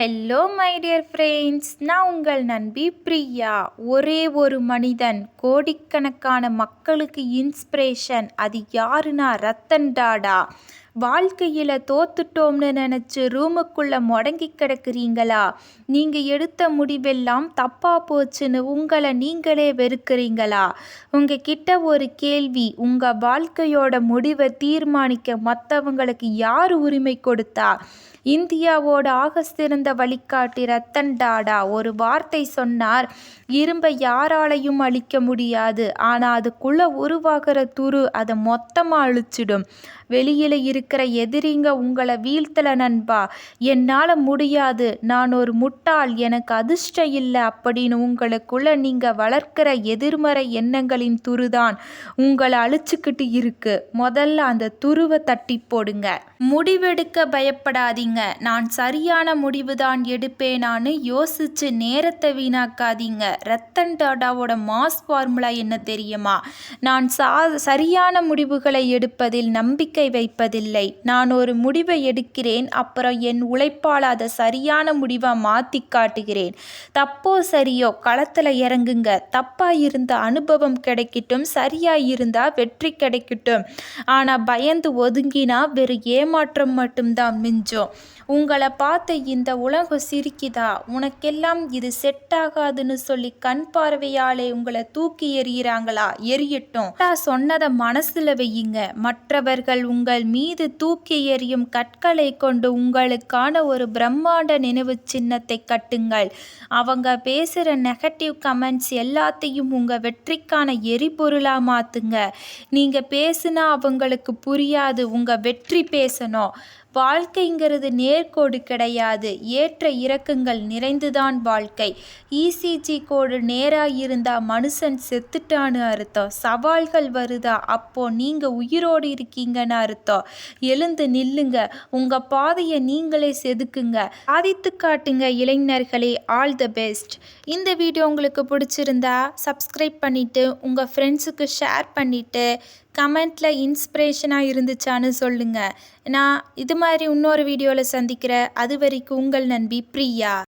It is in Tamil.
ஹலோ மை டியர் ஃப்ரெண்ட்ஸ், நான் உங்கள் நண்பி பிரியா. ஒரே ஒரு மனிதன் கோடிக்கணக்கான மக்களுக்கு இன்ஸ்பிரேஷன். அது யாருன்னா ரத்தன் டாடா. வாழ்க்கையில் தோத்துட்டோம்னு நினச்சி ரூமுக்குள்ளே முடங்கி கிடக்குறீங்களா? நீங்கள் எடுத்த முடிவெல்லாம் தப்பாக போச்சுன்னு உங்களை நீங்களே வெறுக்கிறீங்களா? உங்ககிட்ட ஒரு கேள்வி, உங்கள் வாழ்க்கையோட முடிவை தீர்மானிக்க மற்றவங்களுக்கு யார் உரிமை கொடுத்தா? இந்தியாவோட ஆகச்சிறந்த வழிகாட்டி ரத்தன் டாடா ஒரு வார்த்தை சொன்னார், இரும்பை யாராலையும் அழிக்க முடியாது, ஆனால் அதுக்குள்ளே உருவாகிற துரு அதை மொத்தமாக அழிச்சிடும். வெளியில் இருக்கிற எதிரிங்க உங்களை வீழ்த்தல நண்பா, என்னால் முடியாது, நான் ஒரு முட்டாள், எனக்கு அதிர்ஷ்டம் இல்லை அப்படின்னு உங்களுக்குள்ள நீங்கள் வளர்க்கிற எதிர்மறை எண்ணங்களின் துருதான் உங்களை அழிச்சுக்கிட்டு இருக்கு. முதல்ல அந்த துருவை தட்டி போடுங்க. முடிவெடுக்க பயப்படாதீங்க. நான் சரியான முடிவுதான் எடுப்பேனான்னு யோசிச்சு நேரத்தை வீணாக்காதீங்க. ரத்தன் டாடாவோட மாஸ் ஃபார்முலா என்ன தெரியுமா? நான் சரியான முடிவுகளை எடுப்பதில் நம்பிக்கை வைப்பதில்லை. நான் ஒரு முடிவை எடுக்கிறேன், அப்புறம் என் உழைப்பால் அதை சரியான முடிவை மாற்றி காட்டுகிறேன். தப்போ சரியோ களத்தில் இறங்குங்க. தப்பாக இருந்த அனுபவம் கிடைக்கட்டும், சரியாக இருந்தால் வெற்றி கிடைக்கட்டும். ஆனால் பயந்து ஒதுங்கினா வெறும் ஏமாற்றம் மட்டும்தான் மிஞ்சும். உங்களை பார்த்து இந்த உலகம் சிரிக்குதா? உனக்கெல்லாம் இது செட் ஆகாதுன்னு சொல்லி கண் பார்வையாலே உங்களை தூக்கி எறிகிறாங்களா? எரியட்டும். சொன்னதை மனசுல வையுங்க. மற்றவர்கள் உங்கள் மீது தூக்கி எறியும் கற்களை கொண்டு உங்களுக்கான ஒரு பிரம்மாண்ட நினைவு சின்னத்தை கட்டுங்கள். அவங்க பேசுகிற நெகட்டிவ் கமெண்ட்ஸ் எல்லாத்தையும் உங்கள் வெற்றிக்கான எரிபொருளா மாற்றுங்க. நீங்கள் பேசுனா அவங்களுக்கு புரியாது, உங்கள் வெற்றி பேசணும். வாழ்க்கைங்கிறது நேர்கோடு கிடையாது, ஏற்ற இறக்கங்கள் நிறைந்துதான் வாழ்க்கை. இசிஜி கோடு நேராக இருந்தால் மனுஷன் செத்துட்டான்னு அர்த்தம். சவால்கள் வருதா, அப்போ நீங்கள் உயிரோடு இருக்கீங்கன்னு அர்த்தம். எழுந்து நில்லுங்க, உங்கள் பாதையை நீங்களே செதுக்குங்க, சாதித்து காட்டுங்க இளைஞர்களே. All the best. இந்த வீடியோ உங்களுக்கு பிடிச்சிருந்தா சப்ஸ்கிரைப் பண்ணிவிட்டு உங்கள் ஃப்ரெண்ட்ஸுக்கு ஷேர் பண்ணிவிட்டு கமெண்ட்டில் இன்ஸ்பிரேஷனாக இருந்துச்சான்னு சொல்லுங்கள். நான் இது மாதிரி இன்னொரு வீடியோவில் சந்திக்கிறேன். அது வரைக்கும் உங்கள் நண்பி பிரியா.